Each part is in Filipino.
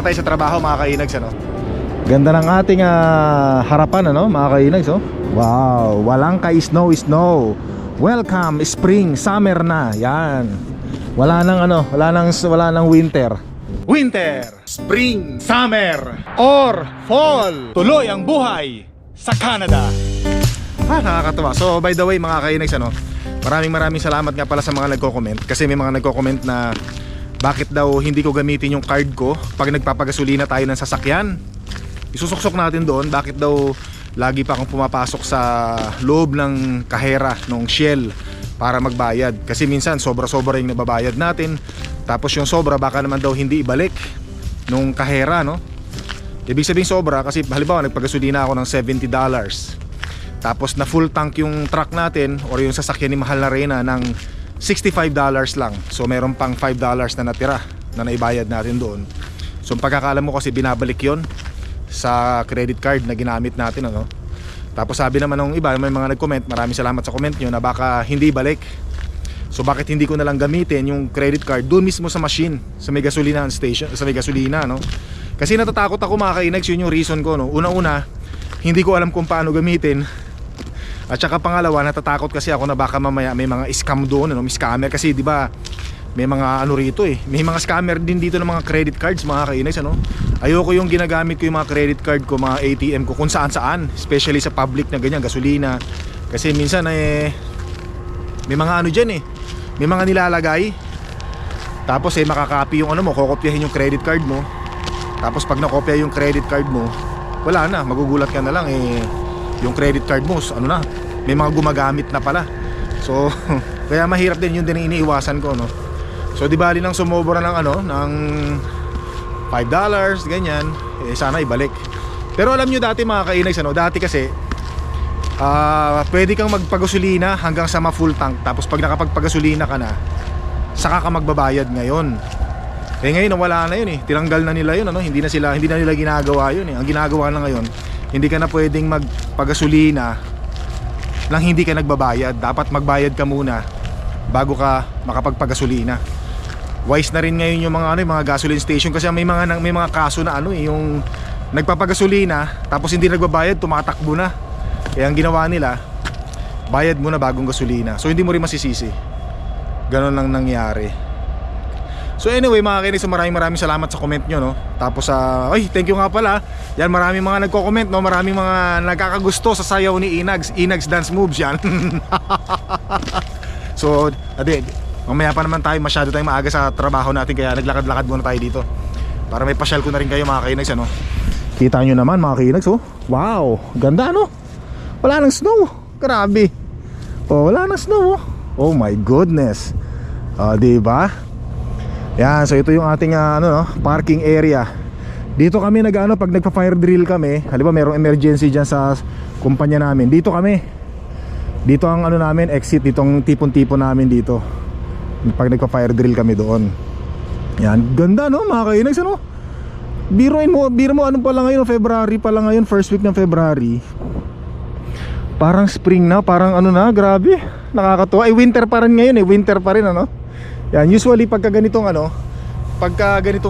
tayo sa trabaho mga kainags, ano. Ganda ng ating harapan, ano mga kainags, oh. Wow, walang ka-snow. Welcome spring, summer na. Yan. Wala nang winter. Winter, spring, summer, or fall. Tuloy ang buhay sa Canada. Nakakatawa. So by the way mga kainags, ano, maraming salamat nga pala sa mga nagko-comment. Kasi may mga nagko-comment na bakit daw hindi ko gamitin yung card ko pag nagpapagasolina tayo ng sasakyan. Isusuksok natin doon bakit daw lagi pa akong pumapasok sa loob ng kahera ng Shell para magbayad. Kasi minsan sobra-sobra yung nababayad natin. Tapos yung sobra baka naman daw hindi ibalik nung kahera, no? Ibig sabihin sobra kasi halimbawa nagpagasolina ako ng $70. Tapos na full tank yung truck natin or yung sasakyan ni Mahal na Reyna ng $65 lang. So meron pang $5 na natira na naibayad natin doon. So pagkakala mo kasi binabalik yon sa credit card na ginamit natin, ano? Tapos sabi naman ng iba, may mga nag-comment, maraming salamat sa comment nyo, na baka hindi balik. So bakit hindi ko na lang gamitin yung credit card doon mismo sa machine, sa may gasolina station, sa may gasolina, no? Kasi natatakot ako mga kainags, yun yung reason ko, no? Una-una, hindi ko alam kung paano gamitin. At saka pangalawa, natatakot kasi ako na baka mamaya may mga scam doon, ano? May scammer kasi, di ba? May mga ano rito eh. May mga scammer din dito ng mga credit cards mga kainags, ano? Ayoko yung ginagamit ko yung mga credit card ko, mga ATM ko kung saan-saan, especially sa public na ganyan, gasolina. Kasi minsan may mga ano dyan eh. May mga nilalagay. Tapos makakopy yung ano mo, kokopyahin yung credit card mo. Tapos pag nakopya yung credit card mo, wala na, magugulat ka na lang yung credit card mo, ano na, may mga gumagamit na pala. So, kaya mahirap din, yun din iniiwasan ko, no? So di bali nang sumobra ng ano, ng $5 ganyan, sana ibalik. Pero alam nyo dati mga kainags, ano, dati kasi pwede kang magpagasolina hanggang sa ma-full tank. Tapos pag nakapagpagasolina ka na, saka ka magbabayad ngayon. Ngayon wala na yun eh. Tinanggal na nila yun, ano? Hindi na nila ginagawa yun eh. Ang ginagawa na ngayon, hindi ka na pwedeng magpagasolina nang hindi ka nagbabayad. Dapat magbayad ka muna bago ka makapagpagasolina. Wise na rin ngayon yung mga gasoline station kasi may mga kaso na yung nagpapagasolina tapos hindi nagbabayad, tumatakbo na. Kaya ang ginawa nila, bayad muna bagong gasolina. So hindi mo rin masisisi. Ganon lang nangyari. So anyway mga kainis, maraming salamat sa comment nyo, no? Tapos thank you nga pala. Yan, maraming mga nagko-comment, no? Maraming mga nagkakagusto sa sayaw ni Inags dance moves yan. So mamaya pa naman tayo, masyado tayong maaga sa trabaho natin, kaya naglakad-lakad muna tayo dito para may pasyal ko na rin kayo mga kainags, ano? Kita nyo naman mga kainags, oh. Wow, ganda, no? Wala nang snow, grabe. Wala nang snow, oh. Oh my goodness. Diba? Yan, so ito yung ating parking area. Dito kami pag nagpa-fire drill kami, halimbawa merong emergency dyan sa kumpanya namin, dito kami. Dito ang namin, exit, ditong tipon-tipon namin dito pag nagpa-fire drill kami doon. Yan, ganda, no mga kainags, ano? Biro mo ano pa lang ngayon, February pa lang ngayon, first week ng February. Parang spring na, parang na, grabe. Nakakatuwa. Winter pa rin ngayon winter pa rin, ano? Yan, usually pagka ganitong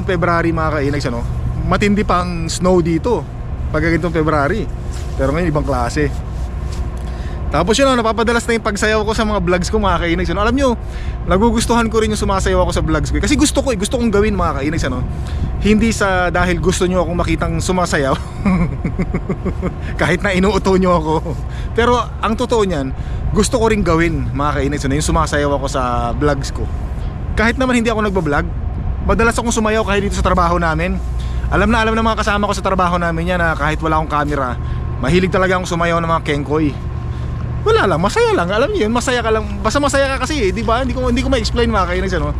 February mga kainags, ano, matindi pang snow dito pagka ganitong February. Pero ngayon ibang klase. Tapos yun, napapadalas na yung pagsayaw ko sa mga vlogs ko mga kainags, ano. Alam nyo, nagugustuhan ko rin yung sumasayaw ako sa vlogs ko. Kasi gusto kong gawin mga kainags, ano. Hindi sa dahil gusto nyo akong makitang sumasayaw kahit na inuuto nyo ako. Pero ang totoo nyan, gusto ko rin gawin mga kainags, ano, yung sumasayaw ako sa vlogs ko. Kahit naman hindi ako nagbablog, madalas akong sumayaw kahit dito sa trabaho namin. Alam na mga kasama ko sa trabaho namin yan na kahit wala akong camera, mahilig talaga akong sumayaw ng mga kengkoy. Wala lang, masaya lang. Alam niyo yun, masaya ka lang. Basta masaya ka kasi, di ba? Hindi ko ma-explain mga kainags, ano.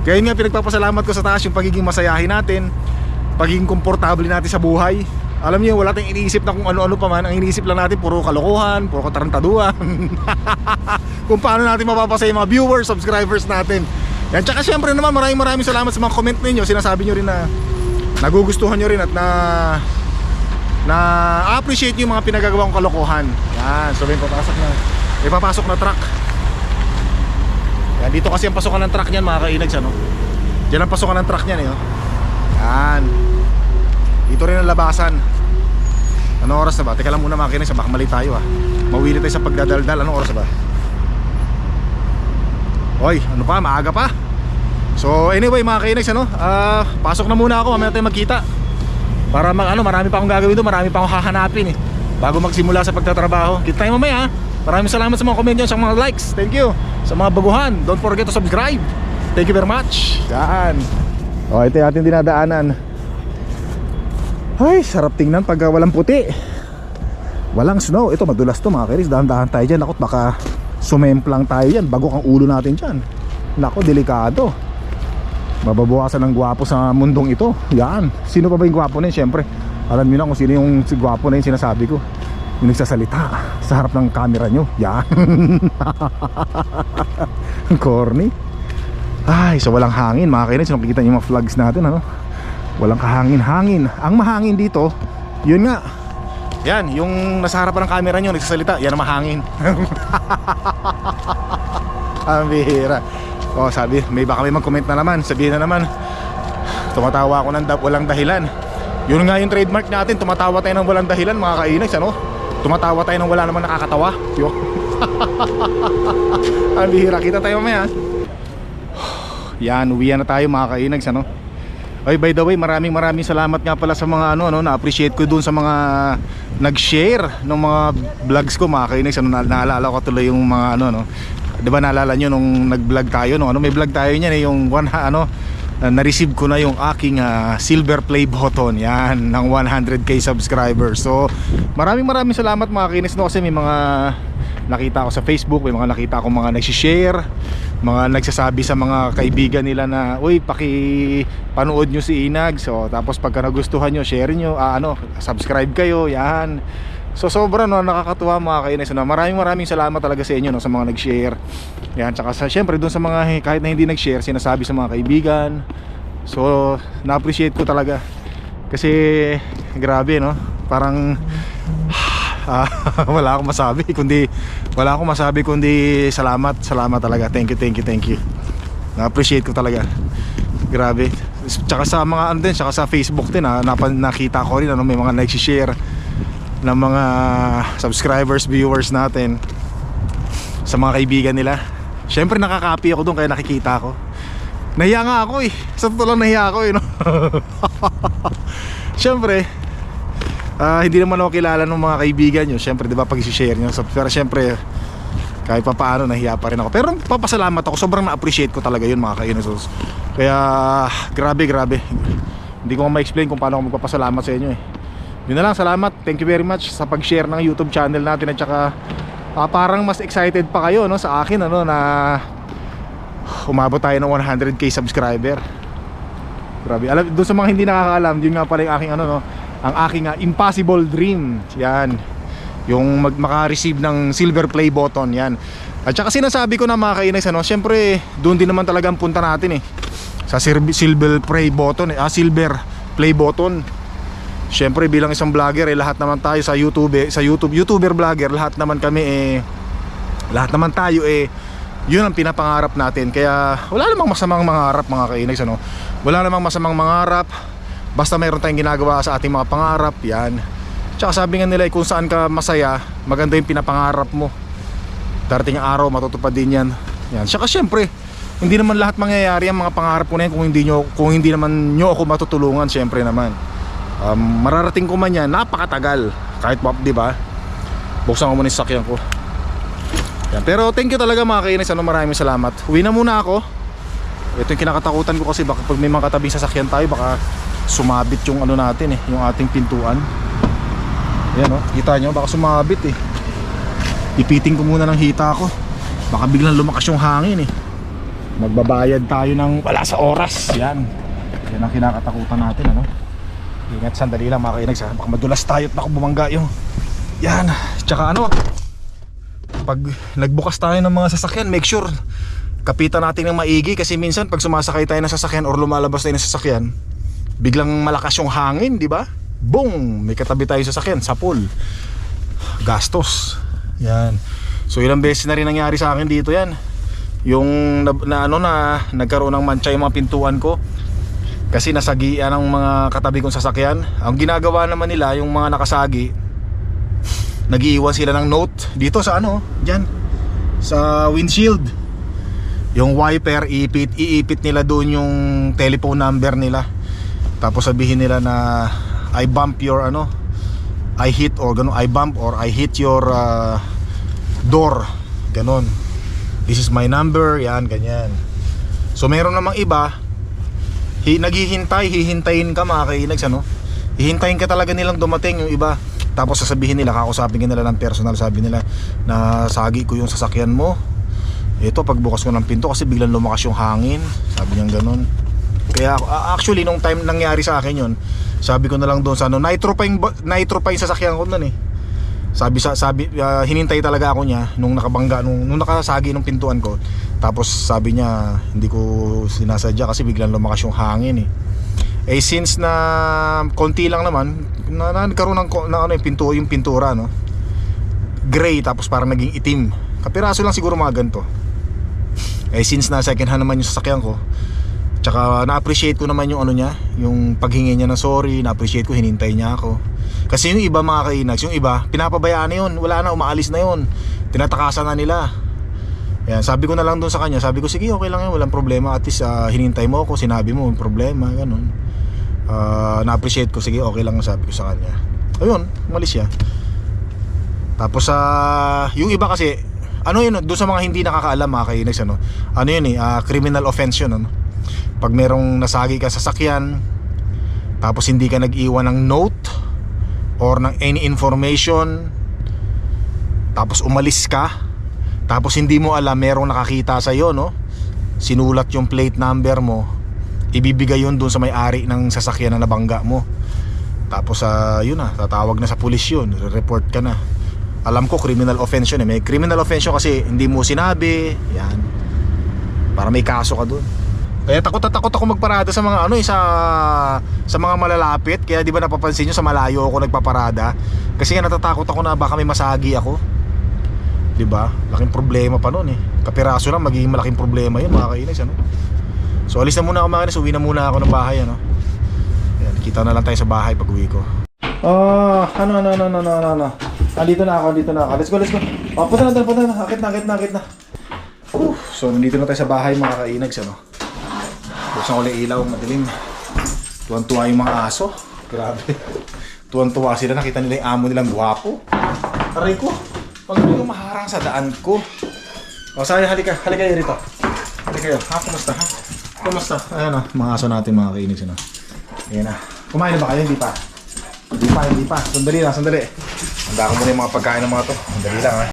Kaya yun nga, pinagpapasalamat ko sa taas yung pagiging masayahin natin, pagiging komportable natin sa buhay. Alam niyo, wala tayong iniisip na kung ano-ano pa man. Ang iniisip lang natin, puro kalokohan, puro katarantaduhan. Kung paano natin mapapasaya yung mga viewers, subscribers natin. Yan, tsaka syempre naman, maraming salamat sa mga comment ninyo. Sinasabi nyo rin na nagugustuhan nyo rin at na-appreciate nyo yung mga pinagagawang kalokohan. Yan, so may papasok na truck. Yan, dito kasi ang pasokan ng truck niyan mga kainags, ano. Diyan ang pasokan ng truck niyan, oh. Yan. Dito rin ang labasan. Anong oras na ba? Teka lang muna mga kinags, baka mali tayo mawili tayo sa pagdadaldal. Anong oras na ba? Hoy, ano pa? Maaga pa. So anyway mga kinags, pasok na muna ako, mamaya tayo magkita. Para marami pa akong gagawin doon, marami pa akong hahanapin bago magsimula sa pagtatrabaho. Kita tayo mamaya. Maraming salamat sa mga comment nyo, sa mga likes. Thank you. Sa mga baguhan, don't forget to subscribe. Thank you very much. Yan. Ito yung ating dinadaanan. Ay, sarap tingnan pag walang puti. Walang snow. Ito madulas to mga kairis. Dahan-dahan tayo dyan. Nakot baka sumemplang tayo dyan. Bagok ang ulo natin dyan. Nako, delikado. Mababawasan ng gwapo sa mundong ito. Yan. Sino pa ba yung gwapo na yun? Siyempre, alam nyo na kung sino yung gwapo na yun sinasabi ko. Yung nagsasalita sa harap ng camera nyo. Yan. Corny. Ay, so walang hangin mga kainis. Nakikita nyo yung mga flags natin, walang kahangin-hangin. Ang mahangin dito, yun nga, yan, yung nasa harapan ng camera nyo nagsasalita, yan ang mahangin. Ang bihira. Sabi, baka may mag-comment na naman. Sabihin na naman, tumatawa ako ng walang dahilan. Yun nga yung trademark natin, tumatawa tayo ng walang dahilan mga kainags, tumatawa tayo ng wala naman nakakatawa. Ang bihira. Kita tayo mamaya. Yan, uwian na tayo mga kainags, Ay, by the way, maraming salamat nga pala sa mga na-appreciate ko dun sa mga nag-share ng mga vlogs ko mga kainags. Naalala ko tuloy yung mga diba naalala nyo nung nag-vlog tayo, may vlog tayo niyan yung na-receive ko na yung aking silver play button, yan, ng 100k subscribers. So maraming salamat mga kainis, kasi may mga nakita ko sa Facebook, may mga nakita ko mga nag-share, mga nagsasabi sa mga kaibigan nila na uy, panood nyo si Inag. So tapos pagka nagustuhan nyo, share nyo, subscribe kayo, yan. So sobra nakakatuwa mga kainis. Maraming salamat talaga sa inyo sa mga nag-share. Yan, tsaka syempre dun sa mga kahit na hindi nag-share, sinasabi sa mga kaibigan. So na-appreciate ko talaga. Kasi grabe parang wala akong masabi kundi salamat talaga. Thank you. Na-appreciate ko talaga. Grabe. Tsaka sa mga tsaka sa Facebook din nakita ko rin may mga nag-share ng mga subscribers, viewers natin sa mga kaibigan nila. Syempre nakaka-happy ako doon kaya nakikita ko. Nahiya nga ako sa totoo lang nahiya ako Syempre hindi naman ako kilala ng mga kaibigan nyo. Syempre diba pag i-share nyo, pero syempre kahit pa paano nahiya pa rin ako. Pero papasalamat ako, sobrang na-appreciate ko talaga yun mga kainusos. Kaya grabe. Hindi ko ma-explain kung paano ako magpapasalamat sa inyo Yun na lang, salamat. Thank you very much sa pag-share ng YouTube channel natin. At saka parang mas excited pa kayo sa akin na umabot tayo ng 100k subscriber. Grabe. Doon sa mga hindi nakakaalam, yun nga pala yung aking ang aking impossible dream. Yan. Yung maka-receive ng silver play button, yan. At saka sinasabi ko na mga kainags, syempre doon din naman talaga ang punta natin sa silver play button, silver play button. Syempre bilang isang vlogger lahat naman tayo sa YouTuber vlogger, lahat naman tayo yun ang pinapangarap natin. Kaya wala namang masamang mangarap mga kainags, wala namang masamang mangarap basta mayroon tayong ginagawa sa ating mga pangarap, yan. Tsaka sabi nga nila kung saan ka masaya, maganda yung pinapangarap mo. Darating ang araw matutupad din yan. Tsaka syempre hindi naman lahat mangyayari ang mga pangarap ko na yan kung hindi naman nyo ako matutulungan. Syempre naman mararating ko man yan, napakatagal. Kahit di ba? Buksan ko muna yung sakyan ko. Yan. Pero thank you talaga mga kainis, maraming salamat. Uwi na muna ako. Ito yung kinakatakutan ko kasi baka pag may mga katabing sasakyan tayo, baka sumabit yung natin yung ating pintuan. Yan kita nyo, baka sumabit Ipiting ko muna ng hita ko. Baka biglang lumakas yung hangin Magbabayad tayo ng wala sa oras. Yan ang kinakatakutan natin Ingat, sandali lang mga kainags, baka madulas tayo at baka bumangga yung yan. Tsaka pag nagbukas tayo ng mga sasakyan, make sure kapitan natin ng maigi. Kasi minsan pag sumasakay tayo ng sasakyan or lumalabas tayo ng sasakyan, biglang malakas yung hangin, di ba? Boom! May katabi tayo sa sasakyan, sapol. Gastos. Yan. So ilang beses na rin nangyari sa akin dito yan. Yung nagkaroon ng mancha yung mga pintuan ko. Kasi nasagian ang mga katabi kong sasakyan. Ang ginagawa naman nila, yung mga nakasagi, nag-iiwan sila ng note dito sa ano, dyan, sa windshield. Yung wiper, iipit nila doon yung telephone number nila. Tapos sabihin nila na I bump your ano, I hit or gano'n, I bump or I hit your door, gano'n. This is my number, yan, ganyan. So meron namang iba, hihintayin ka mga kainags, ano? Hihintayin ka talaga nilang dumating yung iba. Tapos sasabihin nila, kakusapin ka nila ng personal, sabi nila na sagi ko yung sasakyan mo. Ito, pagbukas ko ng pinto kasi biglang lumakas yung hangin, sabi niya gano'n. Kaya actually nung time nangyari sa akin yun, sabi ko na lang doon sa ano, nitro pa yung sasakyan ko noon eh. Sabi hinintay talaga ako niya nung nakabangga nung nakasagi ng pintuan ko. Tapos sabi niya hindi ko sinasadya kasi biglang lumakas yung hangin eh. Eh since na konti lang naman nagkaroon ng ano yung pintura no. Gray tapos parang naging itim. Kapiraso lang siguro mga ganito. Eh since na second hand naman yung sasakyan ko, tsaka na-appreciate ko naman yung ano niya, yung paghingi niya ng sorry, na-appreciate ko, hinintay niya ako. Kasi yung iba mga kainags, yung iba, pinapabayaan na yun, wala na, umaalis na yun, tinatakasan na nila. Yan, sabi ko na lang doon sa kanya, sabi ko sige okay lang yun, walang problema, at least hinintay mo ako, sinabi mo yung problema, ganun. Na-appreciate ko, sige okay lang sabi ko sa kanya. Ayun, umalis siya. Tapos yung iba kasi, ano yun, doon sa mga hindi nakakaalam mga kainags, ano yun criminal offense yun, ano. Pag merong nasagi ka sa sasakyan, tapos hindi ka nag-iwan ng note or ng any information, tapos umalis ka, tapos hindi mo alam merong nakakita sa iyo, no? Sinulat yung plate number mo, ibibigay yun dun sa may-ari ng sasakyan na nabangga mo. Tapos yun na, tatawag na sa pulis yun, report ka na. Alam ko criminal offense yun eh. May criminal offense yun kasi hindi mo sinabi, yan, para may kaso ka dun. Kaya takot ako magparada sa mga ano sa mga malalapit. Kaya di ba napapansin nyo sa malayo ako nagpaparada? Kasi nga natatakot ako na baka may masagi ako. Di ba? Laking problema pa noon eh. Kapiraso lang magiging malaking problema yun mga kainags, ano? So alis na muna ako mga kainags, uwi na muna ako ng bahay, ano? Yan, kita na lang tayo sa bahay pag uwi ko. Ano. Andito na ako. Let's go. Punta na. Akit na. So nandito na tayo sa bahay mga kainags, ano? Buksan ko lang ilaw, madilim. Tuwan-tuwa yung mga aso. Grabe. Tuwan-tuwa sila, nakita nila yung amo nilang gwapo. Aray ko, pag hindi ko maharang sa daan ko. O saya, halika kayo rito. Halika kayo, kumusta ha? Kumusta? Ayan mga aso natin mga kainags, ano? Ayan na. Kumain na ba kayo? Hindi pa. Sandali. Handa ko muna yung mga pagkain ng mga to. Sandali lang ha.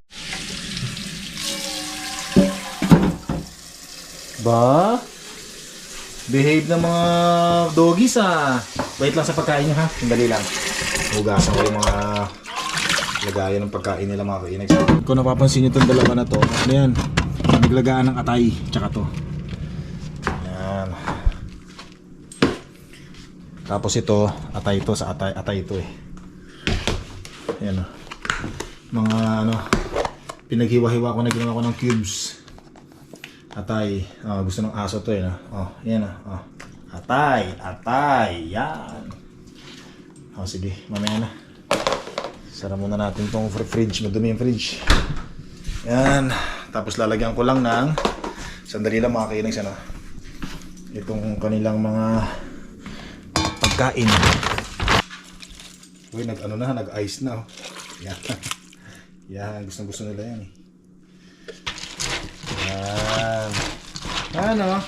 Ba? Behave ng mga doggies Wait lang sa pagkain nyo ha. Sandali lang. Hugasan ko yung mga lagayan ng pagkain nila mga kainags. Kung napapansin nyo itong dalawa na to, ano yan? Naglagaan ng atay. Tsaka to. Yan. Tapos ito, atay ito sa atay ito eh. Yan mga pinaghiwa-hiwa ko na ginawa ko ng cubes. Atay, gusto ng aso to eh, no? Yan atay, yan. Sige, mamaya na. Sara muna natin tong fridge, madumi yung fridge. Yan, tapos lalagyan ko lang ng sandali lang mga kainags, ano? Itong kanilang mga pagkain. Uy, nag-ice na, oh. Yan. Yan, gusto nila yan eh. Yan. Ano?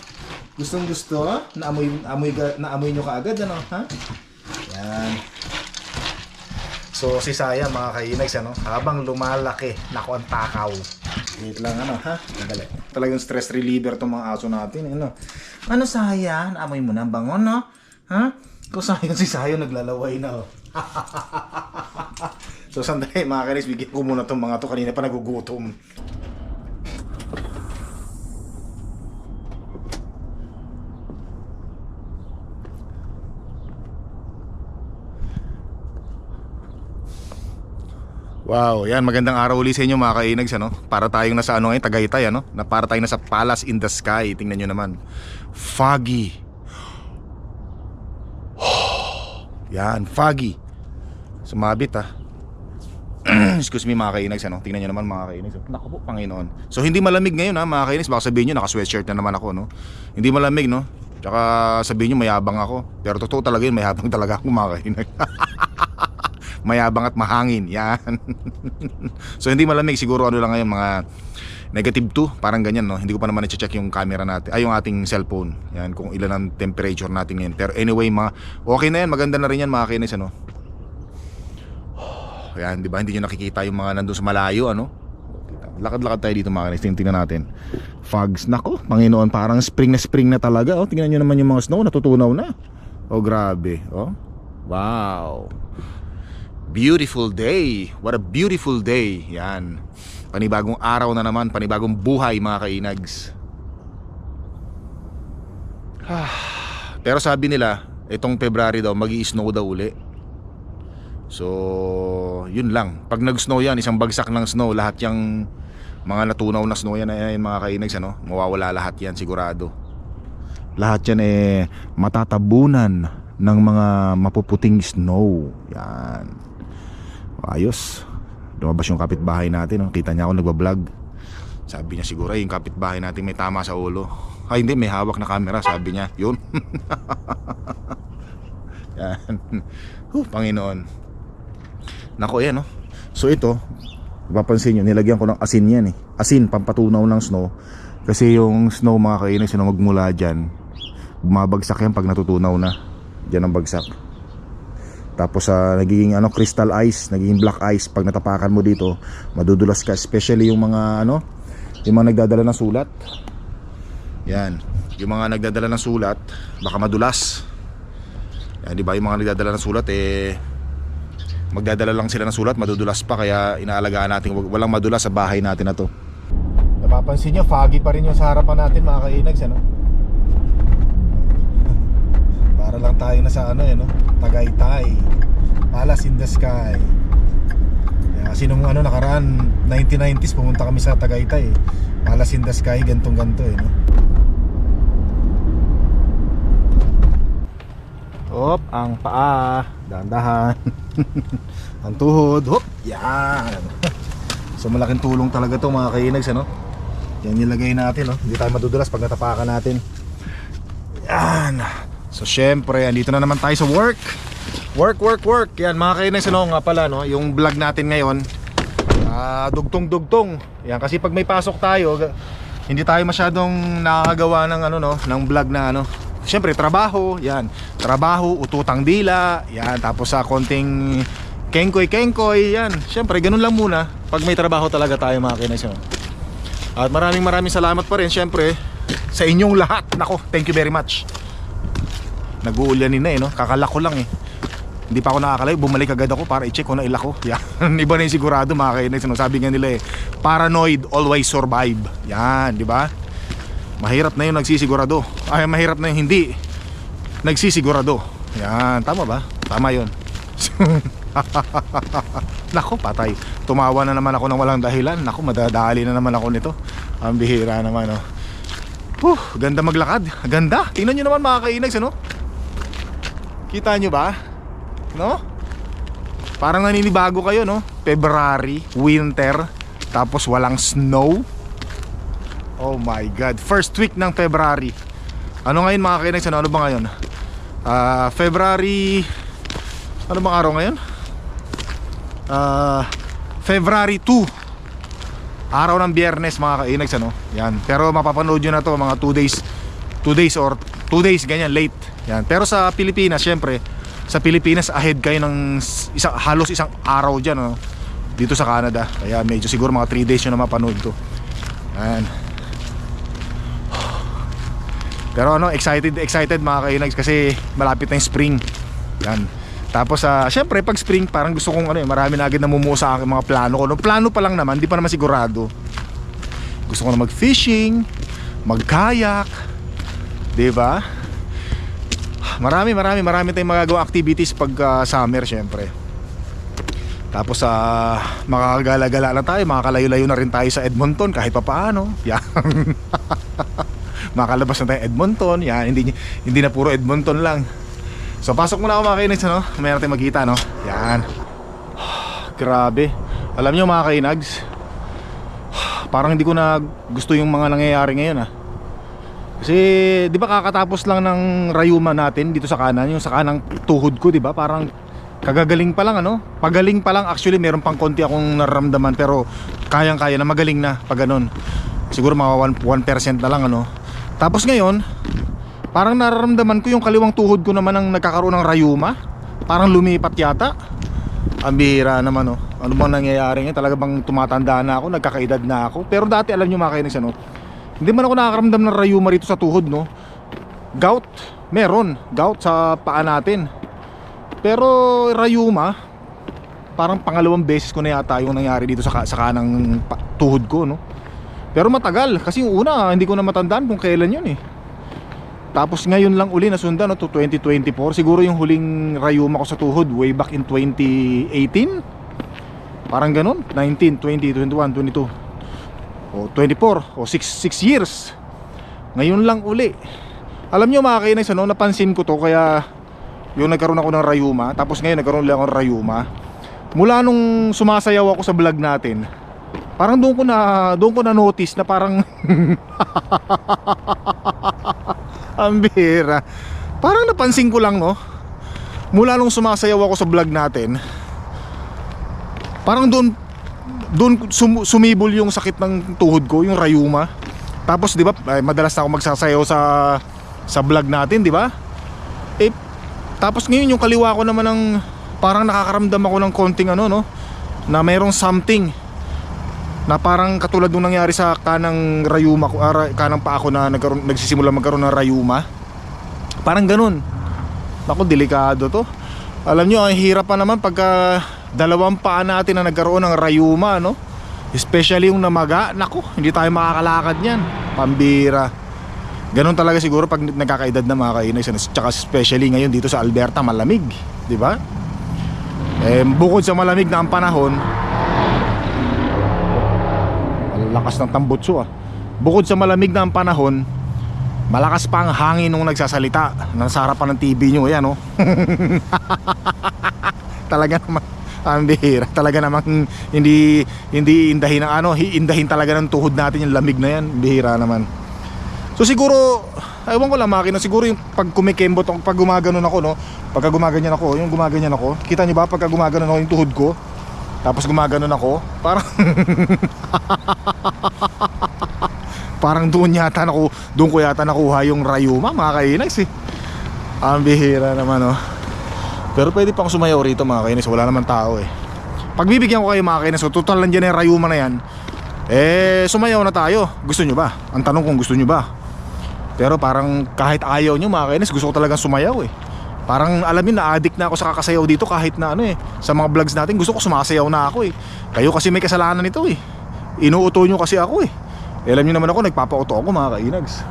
Gustong-gusto? Naamoy nyo kaagad, ano? Ha? Yan. So, si Saya, mga kainags, ano? Habang lumalaki, naku ang takaw. Wait lang, ano, ha? Madali. Talagang stress reliever itong mga aso natin, ano? Ano, Saya? Naamoy mo na ang bango, no? Ha? Kung sayang si Saya, naglalaway na, oh. So, sandali, mga kainags, bigyan ko muna itong mga to. Kanina pa nagugutom. Wow, yan, magandang araw ulit sa inyo mga kainags, ano? Para tayong nasa ano ngayon, Tagaytay, ano? Na para tayong nasa Palace in the Sky. Tingnan nyo naman. Foggy. Yan, foggy. Sumabit Excuse me mga kainags, ano? Tingnan nyo naman mga kainags. Naku po, Panginoon. So hindi malamig ngayon mga kainags. Baka sabihin nyo, naka-sweatshirt na naman ako, no? Hindi malamig, no? Tsaka sabihin nyo, mayabang ako. Pero totoo talaga yun, mayabang talaga ako mga kainags. Mayabang at mahangin, yan. So hindi malamig, siguro ano lang ngayon, mga -2, parang ganyan, no? Hindi ko pa naman i-check yung camera natin, yung ating cellphone. Yan, kung ilan ang temperature natin ngayon. Pero anyway, okay na yan, maganda na rin yan mga kainags, ano? Yan, di ba? Hindi nyo nakikita yung mga nandun sa malayo, ano? Lakad-lakad tayo dito mga kainags. Tingnan natin. Fogs, nako, Panginoon, parang spring na talaga. Oh, tingnan nyo naman yung mga snow, natutunaw na. Oh, grabe. Oh, wow. Beautiful day. What a beautiful day. Yan. Panibagong araw na naman, panibagong buhay mga kainags. Pero sabi nila, itong February daw, magi-snow daw uli. So, yun lang. Pag nag-snow yan, isang bagsak ng snow, lahat yung mga natunaw na snow yan, mga kainags, ano? Mawawala lahat yan, sigurado. Lahat yan matatabunan ng mga mapuputing snow. Yan. Ayos. Lumabas yung kapitbahay natin, no? Kita niya ako nagbablog. Sabi niya siguro yung kapitbahay natin may tama sa ulo. Hindi, may hawak na camera, sabi niya. Yun. Yan. Panginoon. Nako, yan, no? So ito, mapapansin nyo, nilagyan ko ng asin yan, asin, pampatunaw ng snow. Kasi yung snow mga kainags, na magmula dyan, bumabagsak yan pag natutunaw na. Dyan ang bagsak. Tapos nagiging crystal ice, nagiging black ice. Pag natapakan mo dito, madudulas ka. Especially yung mga yung mga nagdadala ng sulat. Yan, yung mga nagdadala ng sulat, baka madulas. Yan, di ba, yung mga nagdadala ng sulat magdadala lang sila ng sulat, madudulas pa. Kaya inaalagaan natin walang madulas sa bahay natin na to. Napapansin nyo, foggy pa rin yung sa harapan natin mga kainags, ano? Para lang tayo na sa Tagaytay, Palace in the Sky. Kasi nung nakaraan 1990s pumunta kami sa Tagaytay, Palace in the Sky, gantong-ganto no? Hop, ang paa, dahan-dahan. Ang tuhod, hop, yan. So malaking tulong talaga to mga kainags, ano? Yan nilagay natin, no? Hindi tayo madudulas pag natapakan natin. Yan. So syempre, andito na naman tayo sa work. Work. Yan mga kainags, nga pala, no? Yung vlog natin ngayon, dugtong-dugtong. Yan, kasi pag may pasok tayo, hindi tayo masyadong nakakagawa ng ng vlog na Siyempre trabaho, yan. Trabaho, ututang dila, yan. Tapos sa konting kengkoy, yan. Siyempre ganun lang muna pag may trabaho talaga tayo mga kainags. At maraming salamat pa rin siyempre sa inyong lahat. Nako, thank you very much. Nag-uulanin na no? Kakalak ko lang Hindi pa ako nakakalayo, bumalik agad ako para i-check kung nailak ko. Yan, iba na yung sigurado mga kainags. Sabi nga nila paranoid always survive. Yan, di ba? Mahirap na yung nagsisigurado. Ay, mahirap na yung hindi nagsisigurado. Yan, tama ba? Tama yun. Nako, patay. Tumawa na naman ako ng walang dahilan. Nako, madadali na naman ako nito. Ang bihira naman, ganda maglakad. Ganda. Tingnan nyo naman mga kainags, Kita nyo ba? Parang naninibago kayo, February, winter, tapos walang snow. Oh my God, first week ng February. Ano ngayon mga kainags? Ano ba ngayon? February, ano bang araw ngayon? February 2, araw ng Biyernes mga kainags, Yan, pero mapapanood nyo na to mga 2 days ganyan, late. Yan, pero sa Pilipinas, syempre sa Pilipinas ahead kayo ng halos isang araw dyan, dito sa Canada. Kaya medyo siguro mga 3 days nyo na mapanood to. Yan. Pero excited mga kainags kasi malapit na yung spring. Yan. Tapos syempre pag spring parang gusto kong marami na agad namumuo sa akin mga plano ko. Plano pa lang naman, di pa naman sigurado. Gusto ko na mag-fishing, mag-kayak, di ba? Marami tayong magagawa activities pag summer syempre. Tapos makakagala-gala na tayo, makakalayo-layo na rin tayo sa Edmonton kahit pa paano. Yan. Makalabas na tayo Edmonton. Yan, hindi na puro Edmonton lang. So pasok muna ako mga kainags, ano? May natin magkita, no? Yan. Grabe. Alam nyo mga kainags, parang hindi ko na gusto yung mga nangyayari ngayon, Kasi di ba kakatapos lang ng rayuma natin dito sa kanan, yung sa kanang tuhod ko, di ba? Parang kagagaling pa lang, ano? Pagaling pa lang. Actually meron pang konti akong nararamdaman, pero kayang-kaya na, magaling na pag ganun. Siguro mga 1% na lang, ano? Tapos ngayon, parang nararamdaman ko yung kaliwang tuhod ko naman ang nagkakaroon ng rayuma. Parang lumipat yata. Ang bihira naman, no? Ano bang nangyayari ngayon? Talaga bang tumatanda na ako? Nagkakaedad na ako? Pero dati alam nyo mga kainags, ano? Hindi man ako nakakaramdam ng rayuma rito sa tuhod, no? Gout, meron. Gout sa paa natin. Pero rayuma, parang pangalawang beses ko na yata yung nangyari dito sa kanang tuhod ko, no? Pero matagal, kasi yung una hindi ko na matandaan kung kailan yun, Tapos ngayon lang uli nasundan, no, to 2024. Siguro yung huling rayuma ko sa tuhod way back in 2018. Parang ganun, 19, 20, 21, 22 o 24 o 6 years. Ngayon lang uli. Alam nyo mga kainags, ano, napansin ko to, kaya yung nagkaroon ako ng rayuma. Tapos ngayon nagkaroon lang ako ng rayuma. Mula nung sumasayaw ako sa vlog natin, parang doon ko na notice na parang ang bihira. Parang napansin ko lang, no, mula nung sumasayaw ako sa vlog natin, parang doon sumibol yung sakit ng tuhod ko, yung rayuma. Tapos di ba, madalas na ako magsasayaw sa vlog natin, di ba? Tapos ngayon yung kaliwa ko naman ng parang nakakaramdam ako ng konting ano, no, na mayroong something na parang katulad nung nangyari sa kanang rayuma ko, kanang paa ko na nagsisimula magkaroon ng rayuma. Parang ganun. Naku, delikado to. Alam nyo, ang hirap pa naman pagka dalawang paa natin na nagkaroon ng rayuma, no? Especially yung namaga. Naku, hindi tayo makakalakad niyan. Pambira. Ganun talaga siguro pag nagkakaedad na mga kainags. Tsaka especially ngayon dito sa Alberta, malamig, di ba? Bukod sa malamig na ang panahon, lakas ng tambutso, Bukod sa malamig na ang panahon, malakas pa ang hangin nung nagsasalita. Nasa harapan ng TV nyo, yan, Talaga naman ang bihira. Talaga namang hindi indahin ng ano, indahin talaga ng tuhod natin yung lamig na yan. Bihira naman. So siguro, ewan ko lang makina, siguro yung pag kumikembot, pag gumaganon ako, no, pagka gumaganyan ako, yung gumaganyan ako, kita nyo ba pagka gumaganon ako yung tuhod ko, tapos gumaganon ako, parang parang doon ko yata nakuha yung rayuma mga kainags, Ang bihira naman, Pero pwede pang sumayaw rito mga kainags, wala naman tao, Pagbibigyan ko kayo mga kainags, so total nandiyan yung rayuma na yan, sumayaw na tayo. Gusto nyo ba? Ang tanong kung gusto nyo ba. Pero parang kahit ayaw nyo mga kainags, gusto ko talagang sumayaw, Parang alam nyo, na-addict na ako sa kakasayaw dito. Kahit na ano, sa mga vlogs natin gusto ko sumasayaw na ako, Kayo kasi may kasalanan nito, Inuuto nyo kasi ako, Alam nyo naman ako, nagpapauto ako mga kainags.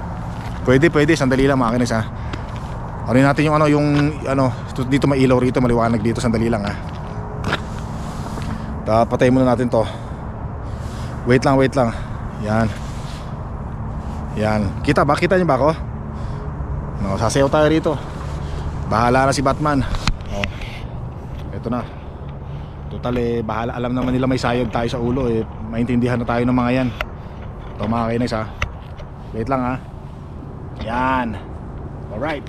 Pwede, sandali lang mga kainags, Ano natin yung dito may ilaw rito, maliwanag dito, sandali lang, Patay muna natin to. Wait lang. Yan. Kita nyo ba ako? No, sasayaw tayo rito. Bahala na si Batman. Ito na. Total bahala, alam naman nila may sayad tayo sa ulo, maintindihan na tayo ng mga yan. Ito mga kainags, Wait lang, Yan. Alright.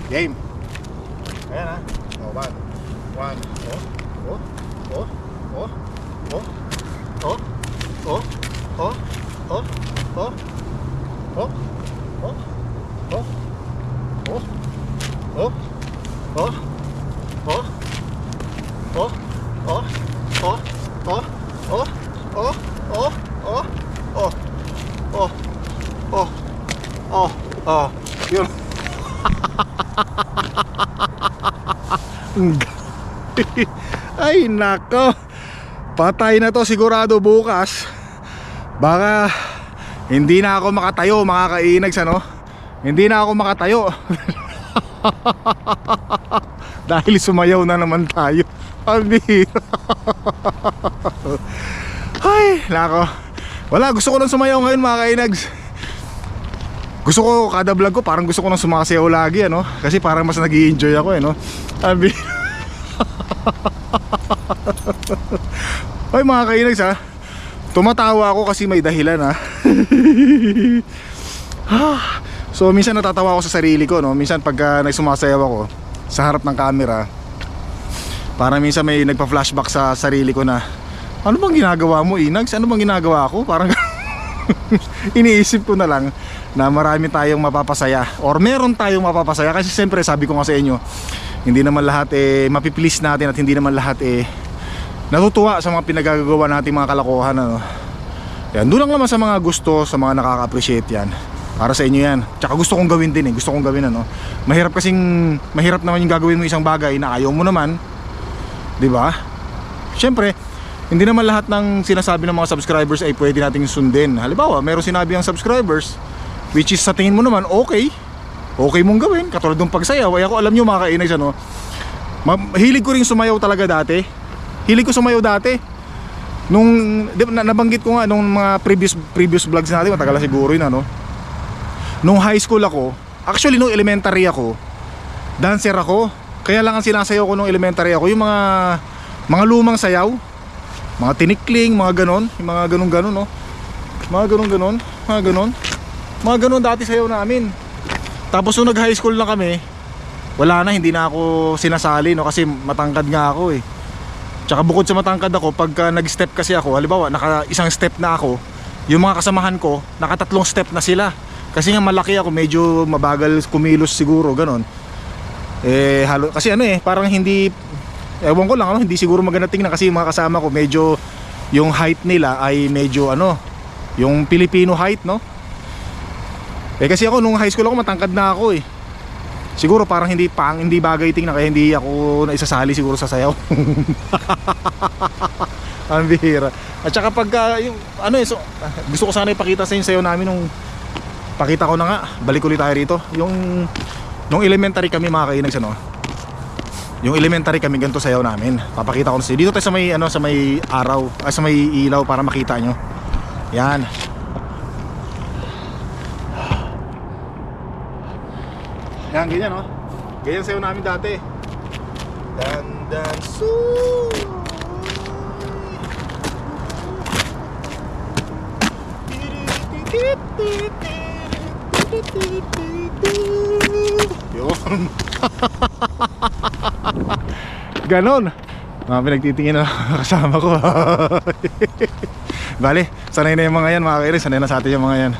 Game. Ayan, bad. One. Yun. Ay nako, patay na to sigurado bukas. Baka hindi na ako makatayo mga kainags, Hindi na ako makatayo. Dahil sumayaw na naman tayo. Ay nako, wala, gusto ko nang sumayaw ngayon mga kainags. Gusto ko, kada vlog ko, parang gusto ko nang sumasayaw lagi, ano? Kasi parang mas nag-i-enjoy ako, no? Sabi. Ay, mga kainags, ha? Tumatawa ako kasi may dahilan, ha? So, minsan natatawa ako sa sarili ko, no? Minsan pagka nagsumasayaw ako sa harap ng camera, parang minsan may nagpa-flashback sa sarili ko na, ano bang ginagawa mo, Inags? Ano bang ginagawa ko? Parang iniisip ko na lang na marami tayong mapapasaya or meron tayong mapapasaya. Kasi siyempre sabi ko nga sa inyo, hindi naman lahat mapiplease natin at hindi naman lahat natutuwa sa mga pinagagawa natin mga kalokohan, ano? Yan, doon lang naman sa mga gusto, sa mga nakaka-appreciate yan. Para sa inyo yan. Tsaka gusto kong gawin din, gusto kong gawin, ano? Mahirap naman yung gagawin mo isang bagay na ayaw mo naman, di ba? Siyempre, hindi naman lahat ng sinasabi ng mga subscribers ay pwede nating sundin. Halimbawa, meron sinabi ang subscribers, which is sa tingin mo naman okay mong gawin, katulad ng pagsayaw. Ay ako, alam nyo mga kainags, ano, hilig ko rin sumayaw talaga dati. Hilig ko sumayaw dati. Nung nabanggit ko nga nung mga previous vlogs natin, matagal na siguro yun, ano. Nung high school ako, actually nung elementary ako, dancer ako. Kaya lang ang sinasayaw ko nung elementary ako yung mga lumang sayaw, mga tinikling, mga ganon, yung mga ganon, no? Mga ganon dati sayaw namin. Tapos nung nag high school na kami, wala na, hindi na ako sinasali, no? Kasi matangkad nga ako, eh. Tsaka bukod sa matangkad ako, pagka nag-step kasi ako, halimbawa naka isang step na ako, yung mga kasamahan ko, naka 3 step na sila. Kasi nga malaki ako, medyo mabagal kumilos siguro, ganon. Kasi ano, parang hindi, ewan ko lang, ano, hindi siguro maganda tingnan kasi yung mga kasama ko medyo yung height nila ay medyo ano, yung Filipino height, no? Kasi ako nung high school ako matangkad na ako, eh. Siguro parang hindi bagay tingnan kaya hindi ako naisasali siguro sa sayaw. Ang bihira. At saka pagka yung ano, so, gusto ko sana ipakita sa inyo sayaw namin nung pakita ko na nga, balik ulit tayo rito. Yung nung elementary kami mga kainags, ano. Yung elementary kami ganito sayaw namin. Papakita ko na sa inyo. Dito tayo sa may ano, sa may araw, sa may ilaw para makita nyo. Yan. Yan, ganyan, no? Ganyan sayo namin dati. Dan su. Yun. Ganon. Mga pinagtitingin na kasama ko. Bale, sanay na yung mga yan mga kairis. Sanay na sa atin yung mga yan.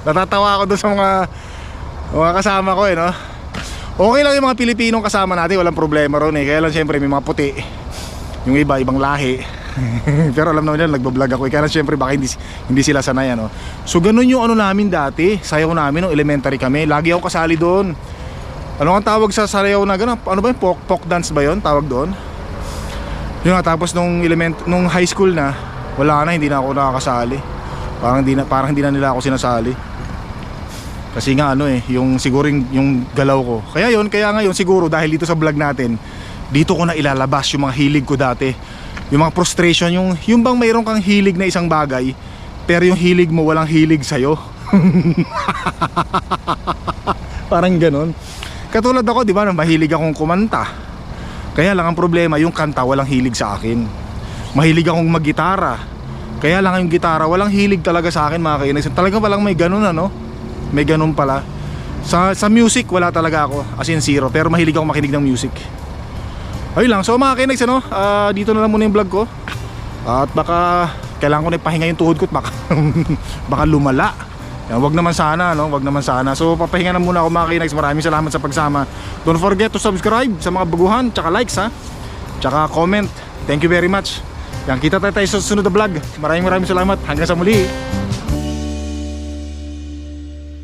Natatawa ako doon sa mga kasama ko, no? Okay lang yung mga Pilipinong kasama natin, walang problema ron, eh. Kaya lang syempre may mga puti, yung iba ibang lahi. Pero alam naman nila nagbablog ako, kaya lang syempre baka hindi sila sanay, ano? So ganun yung ano namin dati, sayaw namin nung elementary kami. Lagi ako kasali doon. Ano ang tawag sa sayaw na gano'n? Ano ba yung folk dance ba yun? Tawag doon? Yung nga, tapos nung high school na, wala na, hindi na ako nakakasali. Parang hindi na nila ako sinasali. Kasi nga ano, yung siguro yung galaw ko. Kaya ngayon siguro dahil dito sa vlog natin, dito ko na ilalabas yung mga hilig ko dati. Yung mga frustration, yung bang mayroon kang hilig na isang bagay, pero yung hilig mo walang hilig sa'yo. Parang ganon. Katulad ako, di ba, mahilig akong kumanta. Kaya lang ang problema, yung kanta walang hilig sa akin. Mahilig akong maggitara. Kaya lang yung gitara, walang hilig talaga sa akin mga kainags. Talagang palang may ganun, ano? May ganun pala. Sa music, wala talaga ako. As in zero. Pero mahilig akong makinig ng music. Ayun lang. So mga kainags, ano? Dito na lang muna yung vlog ko. At baka kailangan ko na ipahinga yung tuhod ko at baka lumala. Yan, wag naman sana, no? Wag naman sana. So papahinga na muna ako mga kainags. Maraming salamat sa pagsama. Don't forget to subscribe sa mga baguhan. Tsaka likes, ha? Tsaka comment. Thank you very much. Yan, kita tayo sa susunod na vlog. Maraming salamat. Hanggang sa muli.